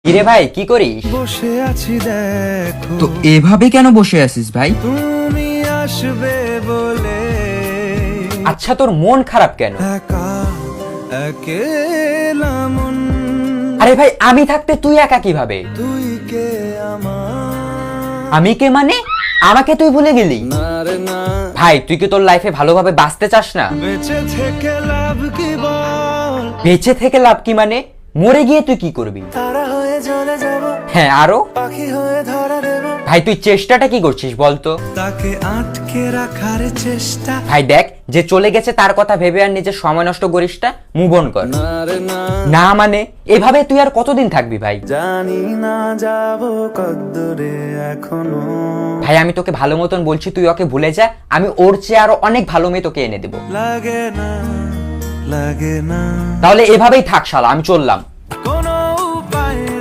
কিরে ভাই কি করিস? বসে আছি দেখো, তো এভাবে কেন বসে আছিস ভাই? তুমি আসবে বলে আচ্ছা তোর মন খারাপ কেন? একা একেলা মন, আরে ভাই আমি থাকতে তুই একা কিভাবে? তুই কে আমার আমি কে মানে? আমাকে তুই ভুলে গেলি? না রে না, ভাই তুই কি তোর লাইফে ভালোভাবে বাঁচতে চাস না? বেঁচে থেকে লাভ কি বল, বেঁচে থেকে লাভ কি মানে? মরে গিয়ে তুই কি করবি? তারা হয়ে জ্বলে যাব, হ্যাঁ আরো? পাখি হয়ে ধরা দেব, ভাই তুই চেষ্টাটা কি করছিস বলতো? তাকে আটকে রাখার চেষ্টা, ভাই দেখ যে চলে গেছে তার কথা ভেবে আর নিজের সময় নষ্ট করিস না, মুভ অন কর। না রে না, না মানে এভাবে তুই আর কতদিন থাকবি ভাই? জানি না যাব কদ্দূরে এখনো, ভাই আমি তোকে ভালো মতন বলছি তুই ওকে ভুলে যা, আমি ওর চেয়ে আরো অনেক ভালো মেয়ে তোকে এনে দেবো। লাগে না লাগে না। তাহলে এভাবেই থাক শালা, আমি চললাম।